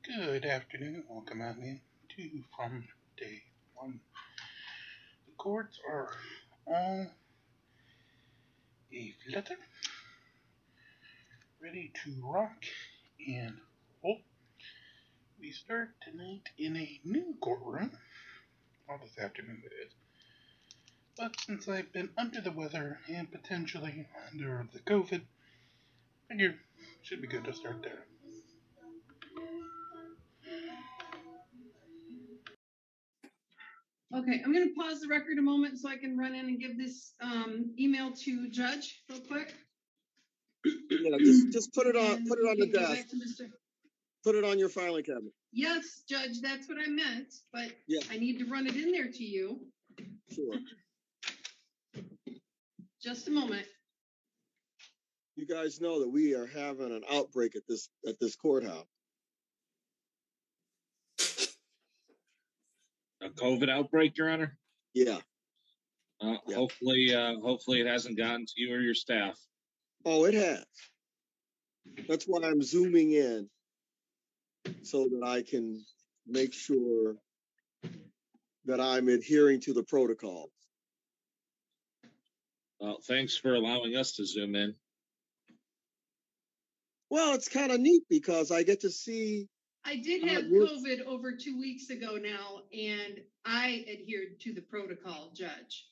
Good afternoon. Welcome out in to from day one. The courts are all a flutter, ready to rock and roll. We start tonight in a new courtroom. Well, this afternoon it is. But since I've been under the weather and potentially under the COVID, I figure should be good to start there. Okay, I'm going to pause the record a moment so I can run in and give this email to Judge real quick. Yeah, just put it on the desk. Put it on your filing cabinet. Yes, Judge, that's what I meant, but yeah. I need to run it in there to you. Sure. Just a moment. You guys know that we are having an outbreak at this courthouse. A COVID outbreak, Your Honor? Yeah. Yeah. Hopefully it hasn't gotten to you or your staff. Oh, it has. That's why I'm zooming in so that I can make sure that I'm adhering to the protocols. Well, thanks for allowing us to zoom in. Well, it's kind of neat because I get to see. I did have COVID over 2 weeks ago now, and I adhered to the protocol, Judge.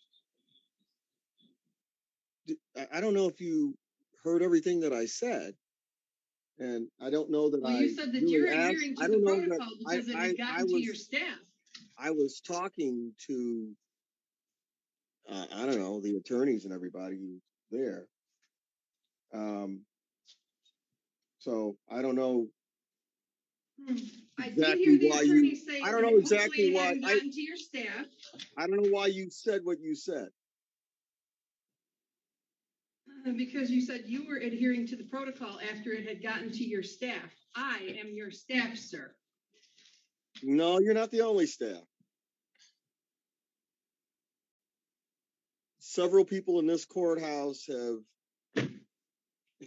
I don't know if you heard everything that I said, and I don't know that you said that you're adhering to the protocol because it had gotten to your staff. I was talking to, I don't know, the attorneys and everybody who's there. So I don't know exactly why you. I don't know exactly why. Gotten to your staff. I don't know why you said what you said. Because you said you were adhering to the protocol after it had gotten to your staff. I am your staff, sir. No, you're not the only staff. Several people in this courthouse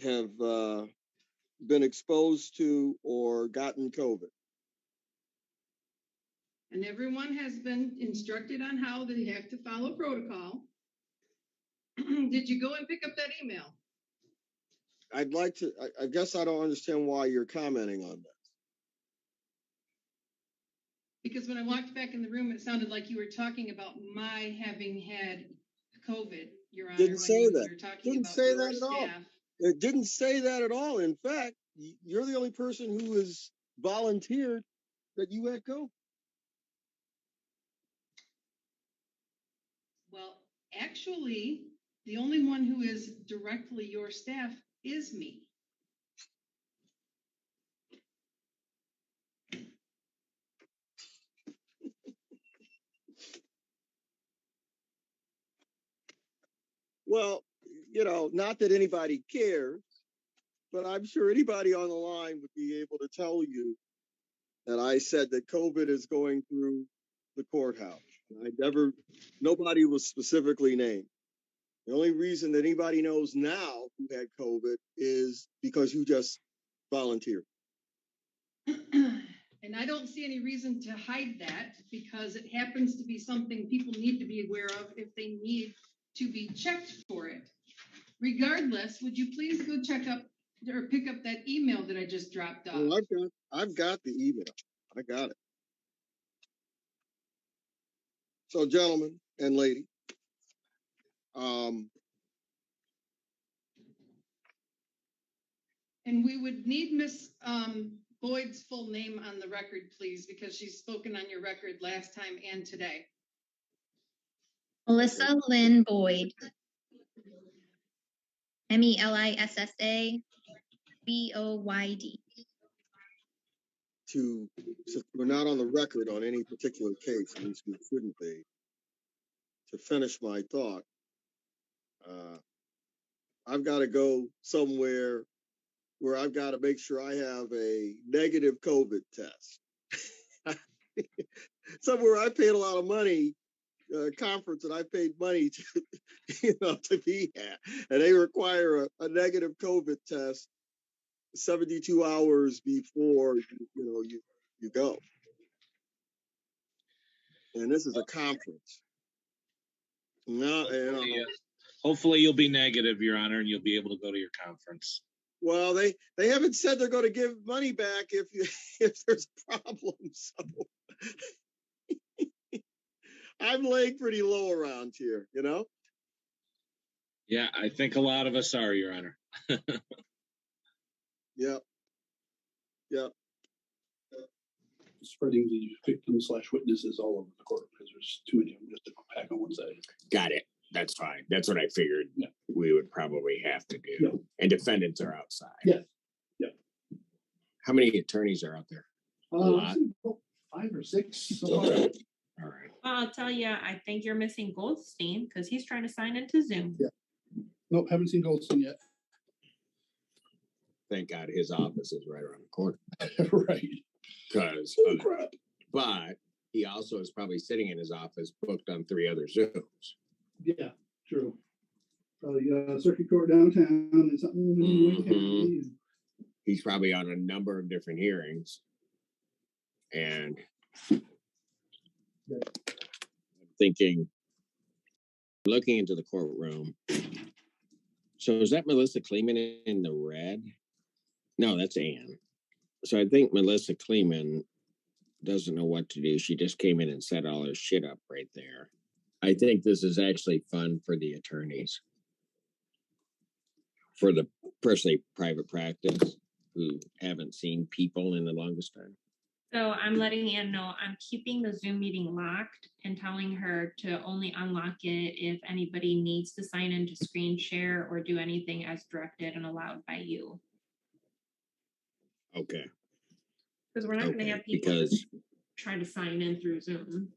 have been exposed to or gotten COVID. And everyone has been instructed on how they have to follow protocol. Did you go and pick up that email? I'd like to, I guess I don't understand why you're commenting on that. Because when I walked back in the room, it sounded like you were talking about my having had COVID, Your Honor. Didn't say that. Didn't say that at all. It didn't say that at all. In fact, you're the only person who has volunteered that you had COVID. Well, actually, the only one who is directly your staff is me. Well, not that anybody cares, but I'm sure anybody on the line would be able to tell you that I said that COVID is going through the courthouse. Nobody was specifically named. The only reason that anybody knows now who had COVID is because you just volunteered. And I don't see any reason to hide that because it happens to be something people need to be aware of if they need to be checked for it. Regardless, would you please go check up or pick up that email that I just dropped off? Well, I've got the email. I got it. So, gentlemen and lady, and we would need Miss Boyd's full name on the record, please, because she's spoken on your record last time and today. Melissa Lynn Boyd. MELISSA BOYD. Since we're not on the record on any particular case, at least we shouldn't be, to finish my thought, I've got to go somewhere where I've got to make sure I have a negative COVID test. Somewhere I paid a lot of money, conference that I paid money to be at, and they require a negative COVID test 72 hours before you go. And this is a conference. No, Hopefully you'll be negative, Your Honor, and you'll be able to go to your conference. well, they haven't said they're going to give money back if there's a problem. So I'm laying pretty low around here, you know? Yeah, I think a lot of us are, Your Honor. Yep. Spreading the victims/witnesses all over the court because there's too many of them just to pack on one side. Got it. That's fine. That's what I figured Yeah. we would probably have to do. Yeah. And defendants are outside. Yeah. How many attorneys are out there? A lot. 5 or 6 so All far. right. Well, I'll tell you, I think you're missing Goldstein because he's trying to sign into Zoom. Yeah. Nope, haven't seen Goldstein yet. Thank God his office is right around the corner. Right. Because, Crap. but he also is probably sitting in his office booked on 3 other Zooms. Yeah, true. Probably circuit court downtown and something. in Wayne County. He's probably on a number of different hearings. And Yeah. I'm thinking, looking into the courtroom. So is that Melissa Kleeman in the red? No, that's Ann. So I think Melissa Kleeman doesn't know what to do. She just came in and set all her shit up right there. I think this is actually fun for the attorneys. For the personally private practice who haven't seen people in the longest time. So I'm letting Ann know I'm keeping the Zoom meeting locked and telling her to only unlock it if anybody needs to sign in to screen share or do anything as directed and allowed by you. Okay. Because we're not going to have people Because try to sign in through Zoom.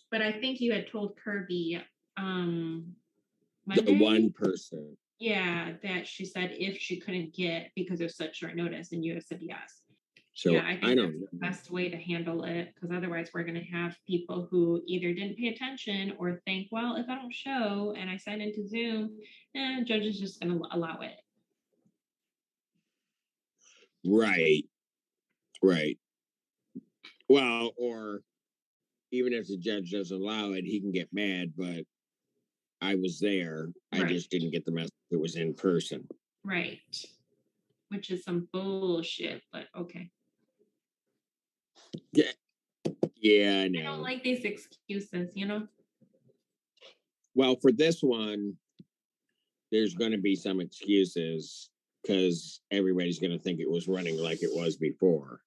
But I think you had told Kirby Monday, the one person. yeah, that she said if she couldn't get because of such short notice, and you have said yes. So yeah, I think don't that's the best way to handle it, because otherwise we're going to have people who either didn't pay attention or think, well, if I don't show and I sign into Zoom, judge is just going to allow it. Right. Well, or even if the judge doesn't allow it, he can get mad, but I was there. I just didn't get the message it was in person. Right. Which is some bullshit, but okay. Yeah, I know. I don't like these excuses, you know? Well, for this one, there's going to be some excuses because everybody's going to think it was running like it was before.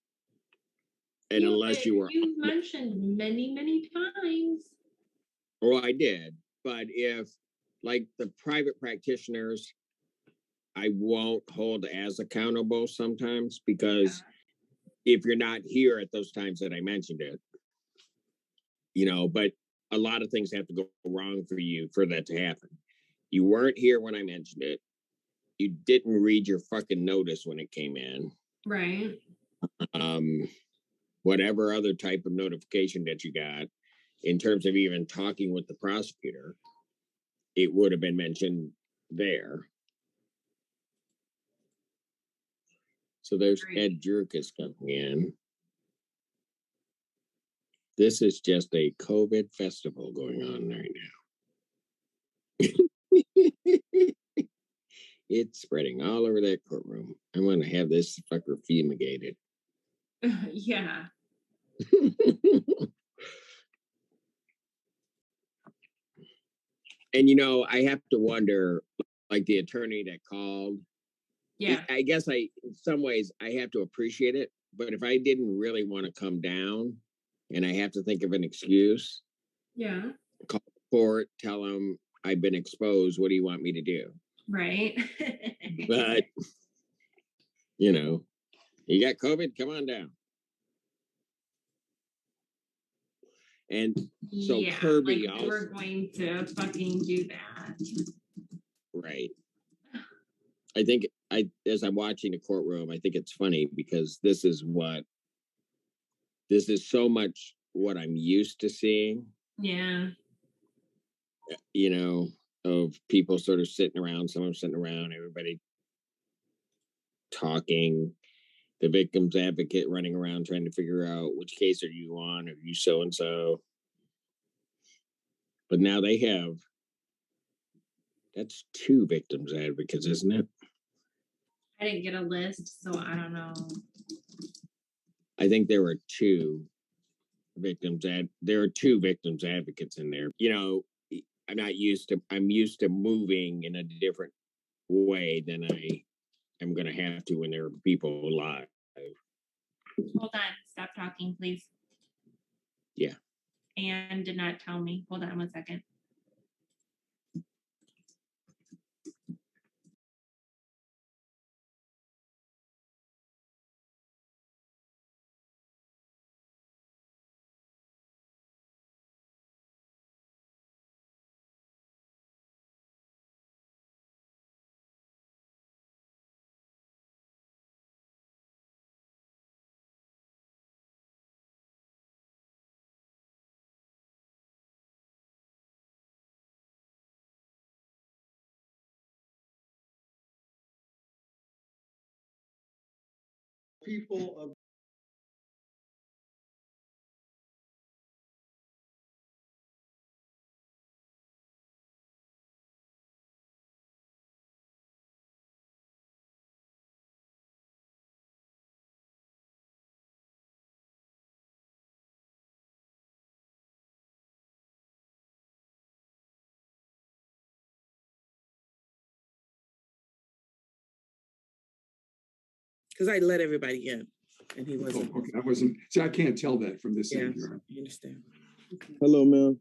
And unless you were... You've mentioned many times. Well, I did. But if, like the private practitioners, I won't hold as accountable sometimes because if you're not here at those times that I mentioned it, you know, but a lot of things have to go wrong for you for that to happen. You weren't here when I mentioned it. You didn't read your fucking notice when it came in. Right. Whatever other type of notification that you got, in terms of even talking with the prosecutor, it would have been mentioned there. So there's Ed Jerkis coming in. This is just a COVID festival going on right now. It's spreading all over that courtroom. I'm going to have this fucker fumigated. Yeah. And, you know, I have to wonder, like the attorney that called. Yeah. I guess in some ways, I have to appreciate it. But if I didn't really want to come down and I have to think of an excuse. Yeah. Call the court, tell them I've been exposed. What do you want me to do? Right. But, you know, you got COVID, come on down. And so Kirby like also, we're going to fucking do that. Right. I think as I'm watching the courtroom, I think it's funny because this is so much what I'm used to seeing. Yeah. You know, of people sort of sitting around, some of them sitting around, everybody talking. the victim's advocate running around trying to figure out which case are you on, are you so and so. But now they have, that's 2 victims advocates, isn't it? I didn't get a list, so I don't know. I think there were 2 there are 2 victims advocates in there. You know, I'm used to moving in a different way than I am going to have to when there are people live. Hold on, stop talking, please. Yeah. And did not tell me. Hold on 1 second. People of because I let everybody in, and he Oh, wasn't. okay, I wasn't, see, I can't tell that from this Yeah, end here. I understand. Hello, ma'am.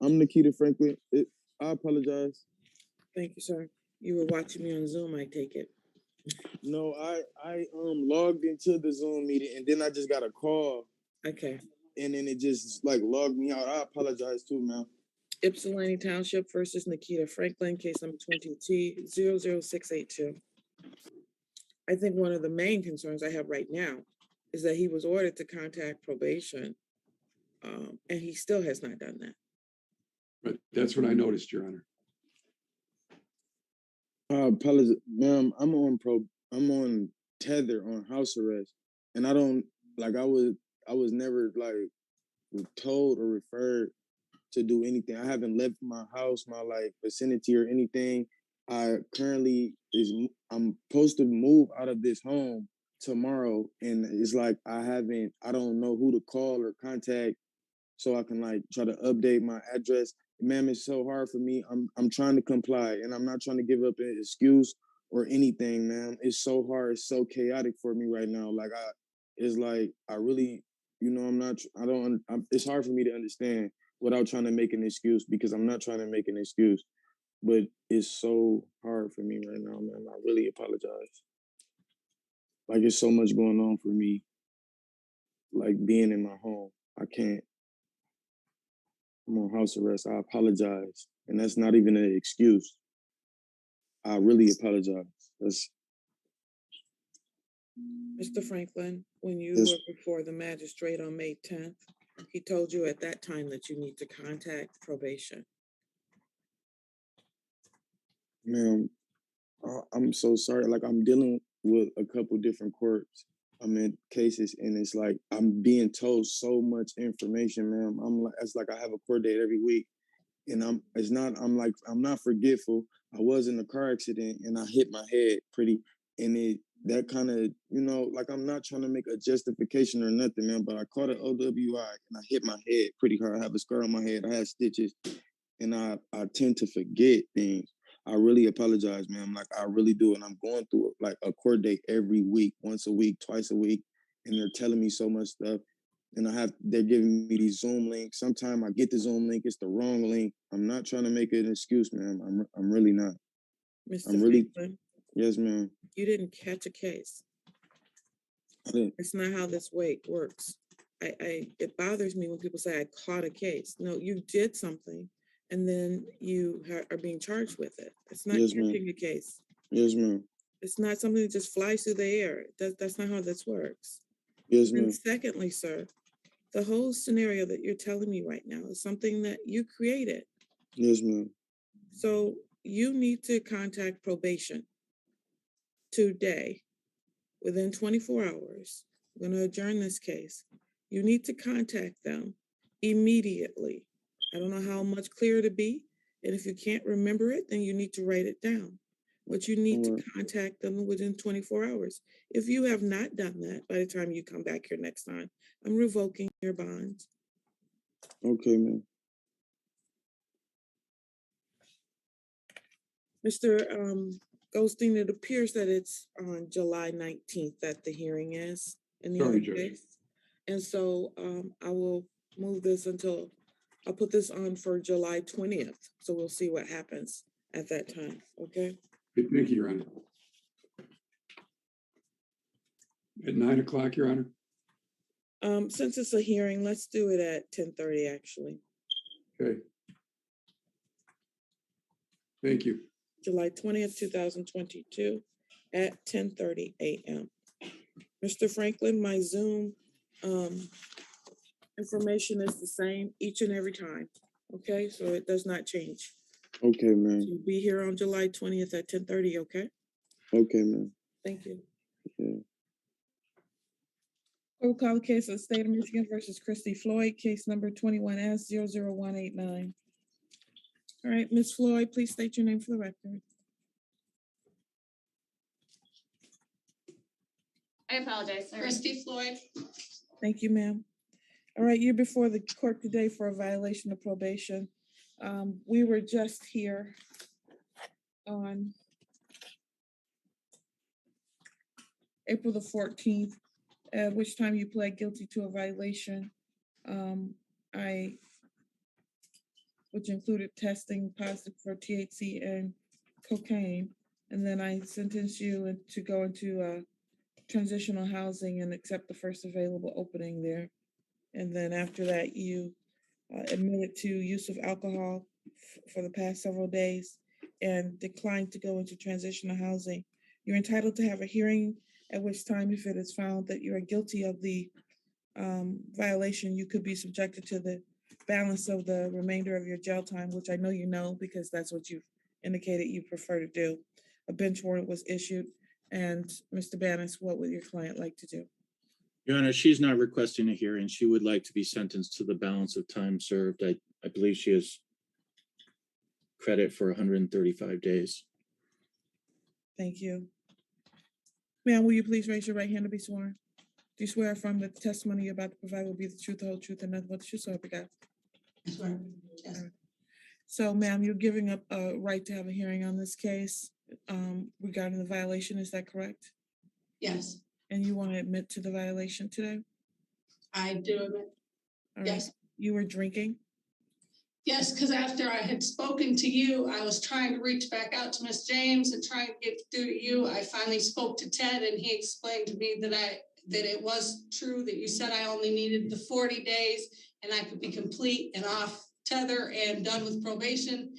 I'm Nikita Franklin. I apologize. Thank you, sir. You were watching me on Zoom, I take it. No, I logged into the Zoom meeting and then I just got a call. Okay. And then it just like logged me out. I apologize too, ma'am. Ypsilanti Township versus Nikita Franklin, case number 20T00682. I think one of the main concerns I have right now is that he was ordered to contact probation, and he still has not done that. But that's what I noticed, Your Honor. I apologize, ma'am. I'm on tether on house arrest, and I don't like. I was never like told or referred to do anything. I haven't left my house, my like vicinity or anything. I'm supposed to move out of this home tomorrow, and it's like I don't know who to call or contact so I can like try to update my address. Ma'am, it's so hard for me. I'm trying to comply, and I'm not trying to give up an excuse or anything, ma'am. It's so hard. It's so chaotic for me right now. Like it's like I really, it's hard for me to understand without trying to make an excuse because I'm not trying to make an excuse, but it's so hard for me right now, man. I really apologize. Like it's so much going on for me, like being in my home. I can't. I'm on house arrest. I apologize. And that's not even an excuse. I really apologize. Mr. Franklin, when you Yes. were before the magistrate on May 10th, he told you at that time that you need to contact probation. Ma'am, I'm so sorry. Like I'm dealing with a couple different courts. I'm in cases and it's like I'm being told so much information, ma'am. It's like I have a court date every week. And I'm not forgetful. I was in a car accident and I hit my head that kind of, like I'm not trying to make a justification or nothing, man, but I caught an OWI and I hit my head pretty hard. I have a scar on my head. I had stitches and I tend to forget things. I really apologize, man. Like I really do. And I'm going through like a court date every week, once a week, twice a week. And they're telling me so much stuff. And they're giving me these Zoom links. Sometimes I get the Zoom link, it's the wrong link. I'm not trying to make an excuse, ma'am. I'm really not. Mr. Franklin, yes, ma'am. You didn't catch a case. I didn't. It's not how this works. It bothers me when people say I caught a case. No, you did something, and then you are being charged with it. It's not yes, catching ma'am. a case. Yes, ma'am. It's not something that just flies through the air. That's not how this works. Yes, ma'am. And secondly, sir, the whole scenario that you're telling me right now is something that you created. Yes, ma'am. So you need to contact probation today within 24 hours, I'm going to adjourn this case. You need to contact them immediately. I don't know how much clearer to be. And if you can't remember it, then you need to write it down. But you need to contact them within 24 hours. If you have not done that, by the time you come back here next time, I'm revoking your bond. Okay, ma'am. Mr. Goldstein, it appears that it's on July 19th that the hearing is in the Sorry, other Judge. case. And so I will move this until, I'll put this on for July 20th. So we'll see what happens at that time, okay? Thank you, Your Honor. At 9 o'clock, Your Honor? Since it's a hearing, let's do it at 10:30, actually. Okay. Thank you. July 20th, 2022 at 10:30 a.m. Mr. Franklin, my Zoom information is the same each and every time, okay? So it does not change. Okay, ma'am. So be here on July 20th at 10:30, okay? Okay, ma'am. Thank you. Yeah. We'll call the case of the State of Michigan versus Christy Floyd, case number 21S00189. All right, Ms. Floyd, please state your name for the record. I apologize. Christy Floyd. Thank you, ma'am. All right, you're before the court today for a violation of probation. We were just here on April the 14th, at which time you pled guilty to a violation. Which included testing positive for THC and cocaine. And then I sentenced you to go into transitional housing and accept the first available opening there. And then after that, you admitted to use of alcohol for the past several days and declined to go into transitional housing. You're entitled to have a hearing, at which time, if it is found that you are guilty of the violation, you could be subjected to the balance of the remainder of your jail time, which I know you know because that's what you've indicated you prefer to do. A bench warrant was issued. And Mr. Bannis, what would your client like to do? Your Honor, she's not requesting a hearing. She would like to be sentenced to the balance of time served. I believe she has credit for 135 days. Thank you. Ma'am, will you please raise your right hand to be sworn? Do you swear affirm that the testimony you're about to provide will be the truth, the whole truth, and nothing but the truth, so help you God? I swear. Yes. So, ma'am, you're giving up a right to have a hearing on this case regarding the violation, is that correct? Yes. And you want to admit to the violation today? I do admit. All right. Yes. You were drinking? Yes, because after I had spoken to you, I was trying to reach back out to Miss James and trying to get through to you. I finally spoke to Ted and he explained to me that it was true that you said I only needed the 40 days and I could be complete and off tether and done with probation.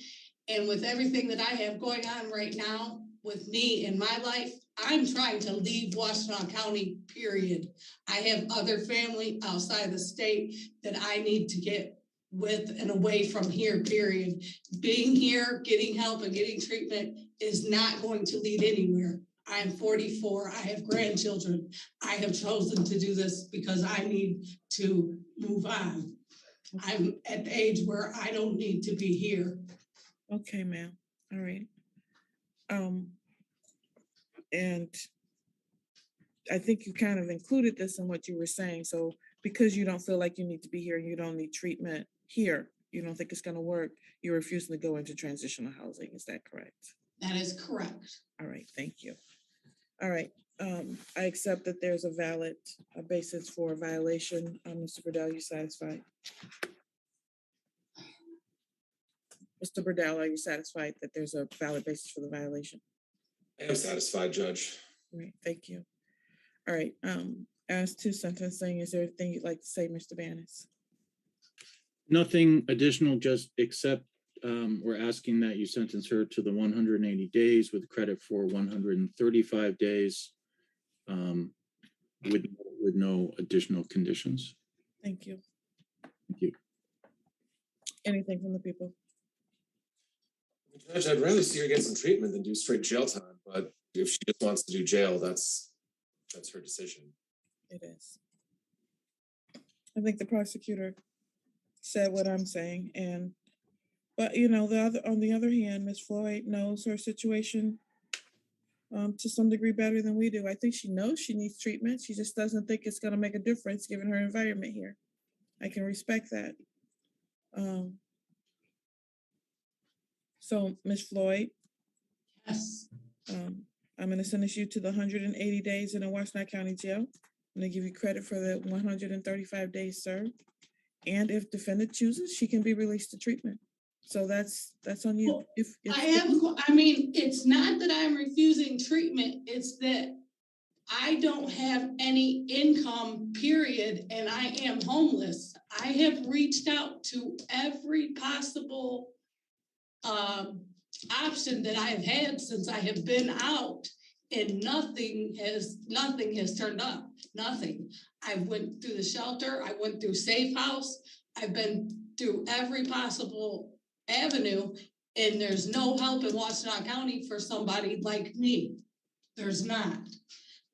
And with everything that I have going on right now with me in my life, I'm trying to leave Washtenaw County, period. I have other family outside the state that I need to get with and away from here, period. Being here, getting help and getting treatment is not going to lead anywhere. I'm 44, I have grandchildren. I have chosen to do this because I need to move on. I'm at the age where I don't need to be here. Okay, ma'am. All right. And I think you kind of included this in what you were saying. So because you don't feel like you need to be here, you don't need treatment here, you don't think it's going to work, you're refusing to go into transitional housing. Is that correct? That is correct. All right, thank you. All right, I accept that there's a valid basis for a violation. Mr. Burdell, you satisfied? Mr. Burdell, are you satisfied that there's a valid basis for the violation? I am satisfied, Judge. All right, thank you. All right, as to sentencing, is there anything you'd like to say, Mr. Bannis? Nothing additional, just except we're asking that you sentence her to the 180 days with credit for 135 days with no additional conditions. Thank you. Thank you. Anything from the people? Judge, I'd rather see her get some treatment than do straight jail time, but if she just wants to do jail, that's That's her decision. It is. I think the prosecutor said what I'm saying, but on the other hand, Ms. Floyd knows her situation to some degree better than we do. I think she knows she needs treatment. She just doesn't think it's going to make a difference given her environment here. I can respect that. So, Ms. Floyd, Yes. I'm going to sentence you to the 180 days in the Washtenaw County Jail. I'm going to give you credit for the 135 days served. And if defendant chooses, she can be released to treatment. So that's on you. Well, it's not that I'm refusing treatment, it's that I don't have any income, period, and I am homeless. I have reached out to every possible option that I've had since I have been out, and nothing has turned up. Nothing. I went through the shelter, I went through Safe House, I've been through every possible avenue, and there's no help in Washtenaw County for somebody like me. There's not.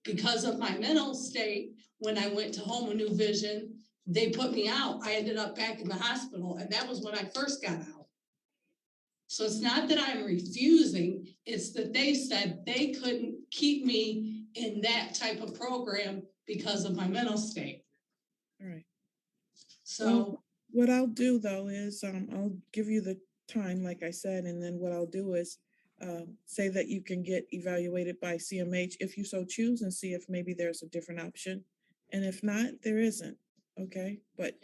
Because of my mental state, when I went to Home of New Vision, they put me out. I ended up back in the hospital, and that was when I first got out. So it's not that I'm refusing, it's that they said they couldn't keep me in that type of program because of my mental state. All right. So what I'll do though is I'll give you the time, like I said, and then what I'll do is say that you can get evaluated by CMH if you so choose, and see if maybe there's a different option. And if not, there isn't. Okay. But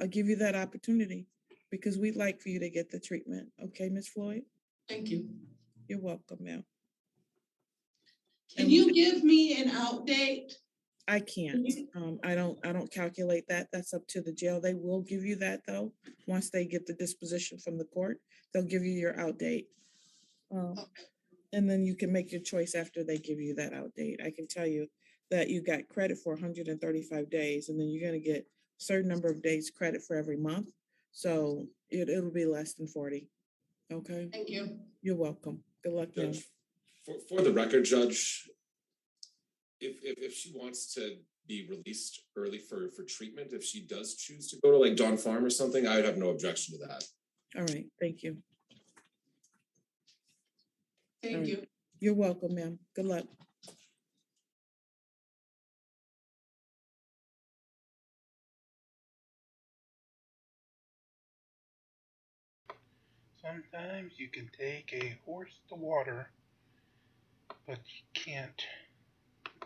I'll give you that opportunity because we'd like for you to get the treatment. Okay, Ms. Floyd? Thank you. You're welcome, ma'am. Can you give me an outdate? I can't. I don't calculate that. That's up to the jail. They will give you that though. Once they get the disposition from the court, they'll give you your out date. And then you can make your choice after they give you that out date. I can tell you that you got credit for 135 days, and then you're going to get a certain number of days credit for every month. So it'll be less than 40. Okay. Thank you. You're welcome. Good luck, ma'am. Judge, for the record, Judge, if she wants to be released early for treatment, if she does choose to go to like Dawn Farm or something, I would have no objection to that. All right. Thank you. Thank you. You're welcome, ma'am. Good luck. Sometimes you can take a horse to water, but you can't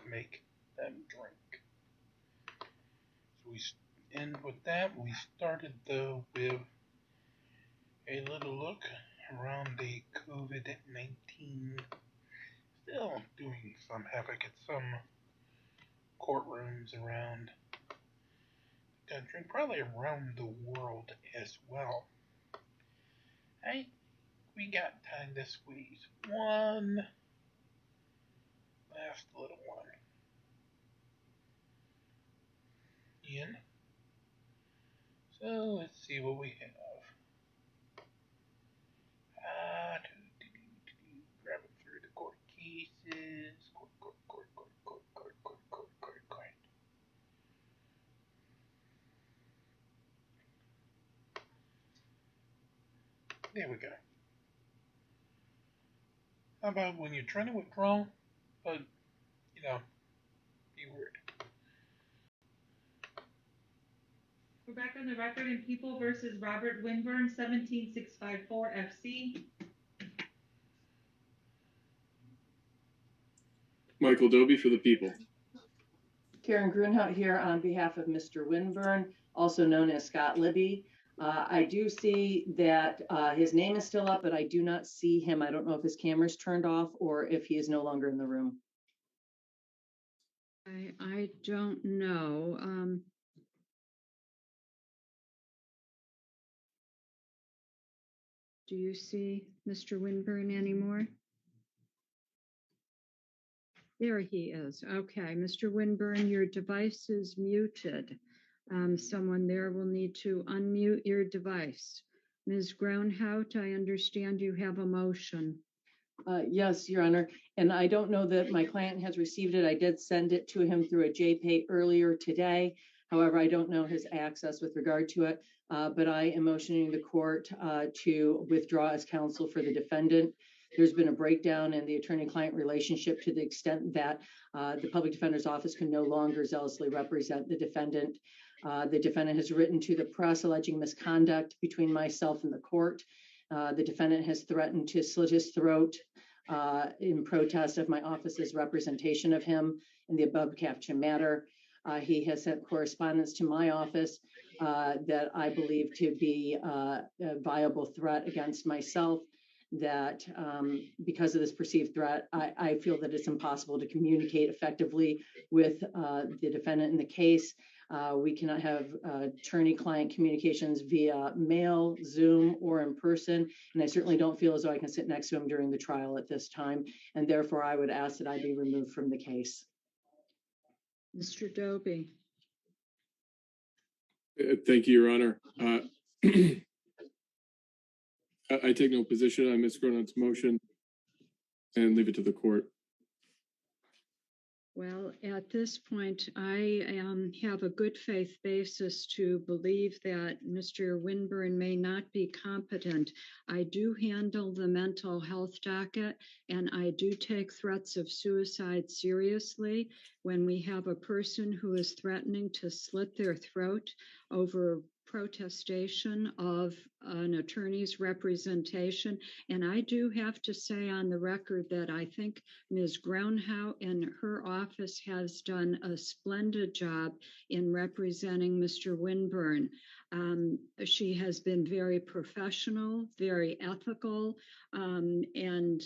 make them drink. So we end with that. We started though with a little look around the COVID-19. Still doing some havoc at some courtrooms around the country, probably around the world as well. Hey, we got time to squeeze one last little one in. So let's see what we have. Grab it through the court cases. Court. There we go. How about when you're trying to withdraw, but, be weird. We're back on the record in People versus Robert Winburn, 17654 FC. Michael Doby for the People. Karen Grunhout here on behalf of Mr. Winburn, also known as Scott Libby. I do see that his name is still up, but I do not see him. I don't know if his camera's turned off or if he is no longer in the room. I don't know. Do you see Mr. Winburn anymore? There he is. Okay, Mr. Winburn, your device is muted. Someone there will need to unmute your device. Ms. Groundhout, I understand you have a motion. Yes, Your Honor. And I don't know that my client has received it. I did send it to him through a JPay earlier today. However, I don't know his access with regard to it. But I am motioning the court to withdraw as counsel for the defendant. There's been a breakdown in the attorney-client relationship to the extent that the public defender's office can no longer zealously represent the defendant. The defendant has written to the press alleging misconduct between myself and the court. The defendant has threatened to slit his throat in protest of my office's representation of him in the above captioned matter. He has sent correspondence to my office that I believe to be a viable threat against myself, that because of this perceived threat, I feel that it's impossible to communicate effectively with the defendant in the case. We cannot have attorney-client communications via mail, Zoom, or in person, and I certainly don't feel as though I can sit next to him during the trial at this time, and therefore I would ask that I be removed from the case. Mr. Doby. Thank you, Your Honor. I take no position on Ms. Gronow's motion and leave it to the court. Well, at this point, I have a good faith basis to believe that Mr. Winburn may not be competent. I do handle the mental health docket, and I do take threats of suicide seriously. When we have a person who is threatening to slit their throat over protestation of an attorney's representation. And I do have to say on the record that I think Ms. Grounhout and her office has done a splendid job in representing Mr. Winburn. She has been very professional, very ethical, and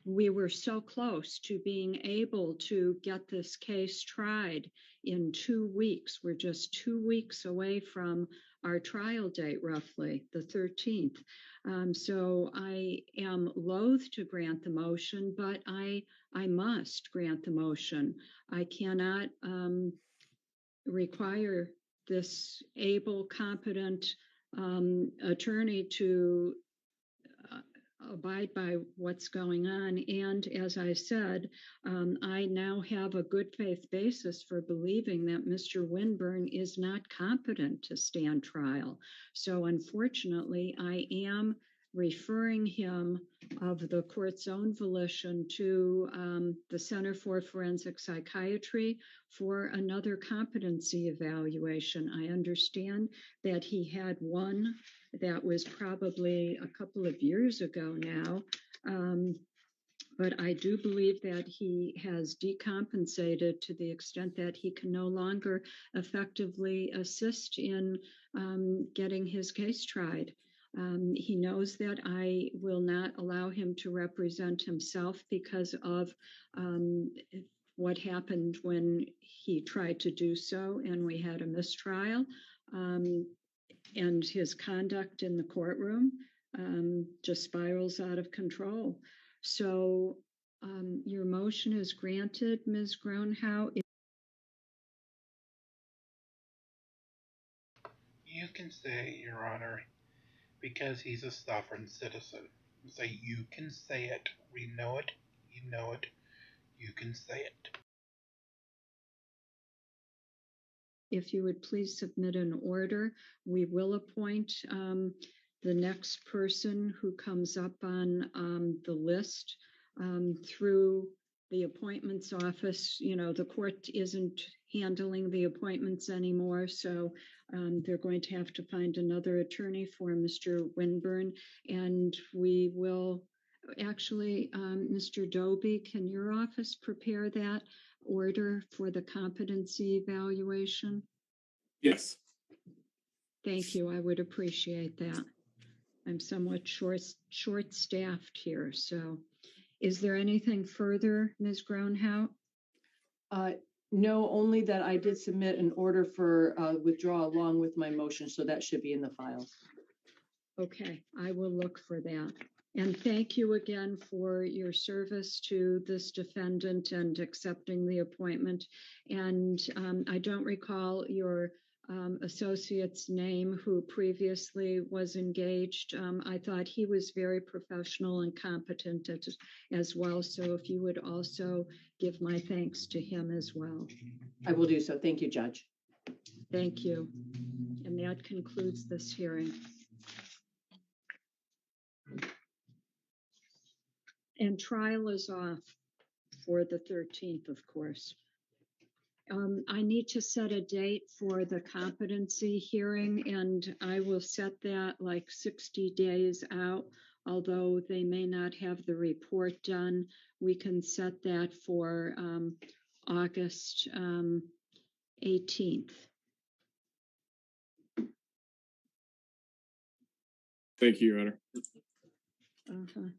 we were so close to being able to get this case tried in 2 weeks. We're just 2 weeks away from our trial date, roughly, the 13th. So I am loath to grant the motion, but I must grant the motion. I cannot require this able, competent attorney to abide by what's going on. And as I said, I now have a good faith basis for believing that Mr. Winburn is not competent to stand trial. So unfortunately, I am referring him of the court's own volition to the Center for Forensic Psychiatry for another competency evaluation. I understand that he had one that was probably a couple of years ago now, but I do believe that he has decompensated to the extent that he can no longer effectively assist in getting his case tried. He knows that I will not allow him to represent himself because of what happened when he tried to do so and we had a mistrial. And his conduct in the courtroom just spirals out of control. So your motion is granted, Ms. Grounhout. You can say, Your Honor, because he's a sovereign citizen. Say, you can say it. We know it. You know it. You can say it. If you would please submit an order, we will appoint the next person who comes up on the list through the appointments office. You know, the court isn't handling the appointments anymore, so they're going to have to find another attorney for Mr. Winburn, and we will actually, Mr. Doby, can your office prepare that order for the competency evaluation? Yes. Thank you. I would appreciate that. I'm somewhat short-staffed here. So is there anything further, Ms. Grounhout? No, only that I did submit an order for withdrawal along with my motion, so that should be in the files. Okay, I will look for that. And thank you again for your service to this defendant and accepting the appointment. And I don't recall your associate's name who previously was engaged. I thought he was very professional and competent as well. So if you would also give my thanks to him as well. I will do so. Thank you, Judge. Thank you. And that concludes this hearing. And trial is off for the 13th, of course. I need to set a date for the competency hearing, and I will set that like 60 days out. Although they may not have the report done, we can set that for August 18th. Thank you, Your Honor. Uh-huh.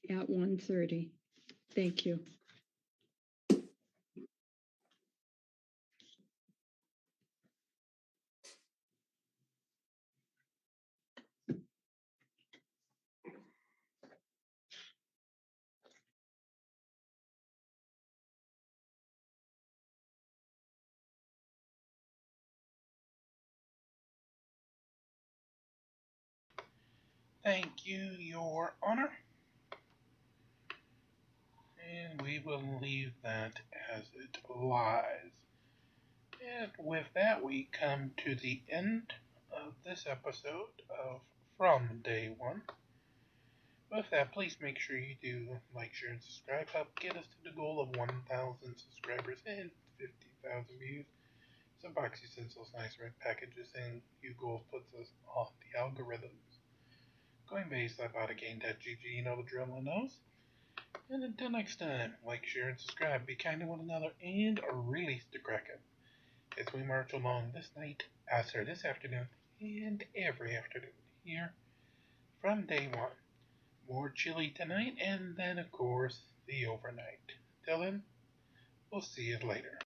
At 1:30. Thank you. Thank you, Your Honor. And we will leave that as it lies. And with that, we come to the end of this episode of From Day One. With that, please make sure you do like, share, and subscribe. Help get us to the goal of 1,000 subscribers and 50,000 views. Some Boxy sends those nice red packages, and Google puts us on the algorithms. Coinbase, Ibotta, Gain.gg, you know the drill on those. And until next time, like, share, and subscribe. Be kind to one another, and release the Kraken as we march along this night, this afternoon, and every afternoon here from Day One. More chilly tonight, and then, of course, the overnight. Till then, we'll see you later.